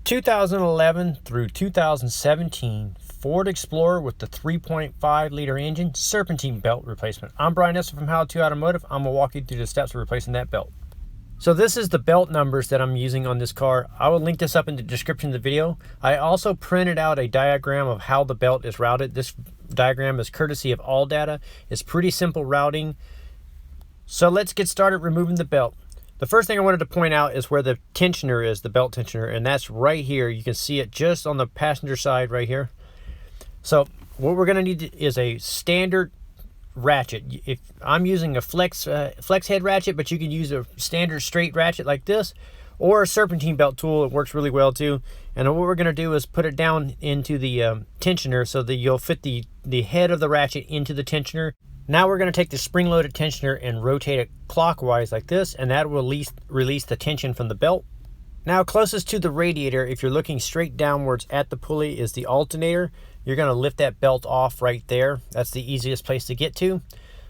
2011 through 2017 Ford Explorer with the 3.5 liter engine Serpentine belt replacement. I'm Brian Esser from How to Automotive. I'm going to walk you through the steps of replacing that belt. So this is the belt numbers that I'm using on this car. I will link this up in the description of the video. I also printed out a diagram of how the belt is routed. This diagram is courtesy of AllData. It's pretty simple routing. So let's get started removing the belt. The first thing I wanted to point out is where the tensioner is, the belt tensioner, and that's right here. You can see it just on the passenger side right here. So what we're going to need is a standard ratchet. If I'm using a flex head ratchet, but you can use a standard straight ratchet like this, or a serpentine belt tool. It works really well too. And what we're going to do is put it down into the tensioner so that you'll fit the head of the ratchet into the tensioner. Now we're going to take the spring-loaded tensioner and rotate it clockwise like this, and that will release the tension from the belt. Now closest to the radiator, if you're looking straight downwards at the pulley, is the alternator. You're going to lift that belt off right there. That's the easiest place to get to.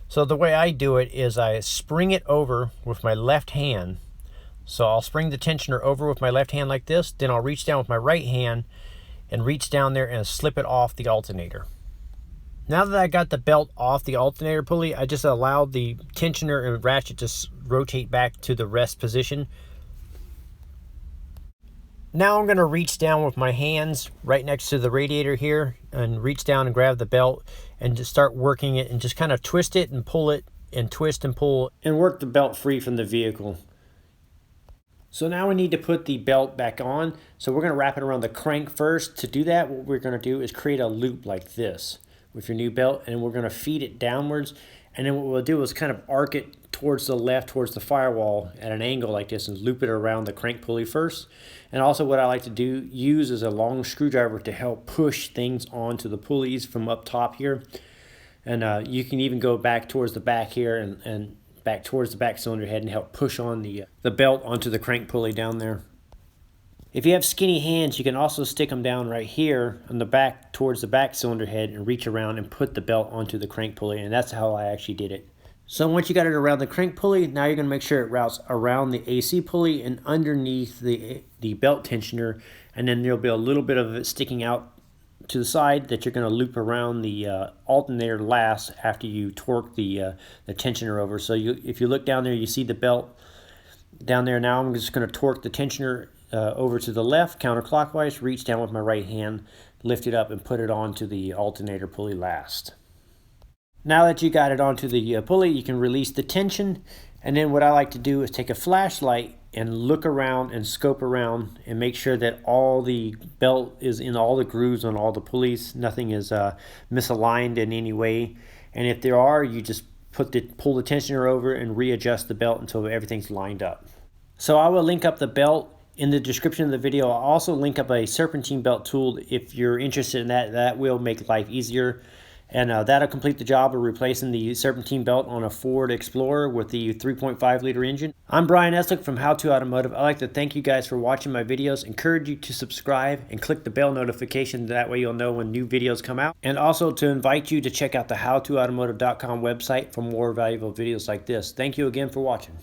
So the way I do it is I spring it over with my left hand. So I'll spring the tensioner over with my left hand like this, then I'll reach down with my right hand and reach down there and slip it off the alternator. Now that I got the belt off the alternator pulley, I just allowed the tensioner and ratchet to rotate back to the rest position. Now I'm going to reach down with my hands right next to the radiator here and reach down and grab the belt and just start working it and just kind of twist it and pull it and twist and pull and work the belt free from the vehicle. So now we need to put the belt back on. So we're going to wrap it around the crank first. To do that, what we're going to do is create a loop like this with your new belt, and we're going to feed it downwards, and then what we'll do is kind of arc it towards the left, towards the firewall at an angle like this, and loop it around the crank pulley first. And also what I like to use is a long screwdriver to help push things onto the pulleys from up top here. And you can even go back towards the back here and back towards the back cylinder head and help push on the belt onto the crank pulley down there. If you have skinny hands, you can also stick them down right here on the back towards the back cylinder head and reach around and put the belt onto the crank pulley, and that's how I actually did it. So once you got it around the crank pulley, now you're going to make sure it routes around the AC pulley and underneath the belt tensioner, and then there'll be a little bit of it sticking out to the side that you're going to loop around the alternator last after you torque the tensioner over. So if you look down there, you see the belt down there. Now I'm just going to torque the tensioner over to the left, counterclockwise, reach down with my right hand, lift it up and put it onto the alternator pulley last. Now that you got it onto the pulley, you can release the tension, and then what I like to do is take a flashlight and look around and scope around and make sure that all the belt is in all the grooves on all the pulleys. Nothing is misaligned in any way, and if there are, you just pull the tensioner over and readjust the belt until everything's lined up. So I will link up the belt in the description of the video. I'll also link up a serpentine belt tool if you're interested in that. That will make life easier. And that'll complete the job of replacing the serpentine belt on a Ford Explorer with the 3.5 liter engine. I'm Brian Esser from How to Automotive. I'd like to thank you guys for watching my videos. Encourage you to subscribe and click the bell notification. That way you'll know when new videos come out. And also to invite you to check out the howtoautomotive.com website for more valuable videos like this. Thank you again for watching.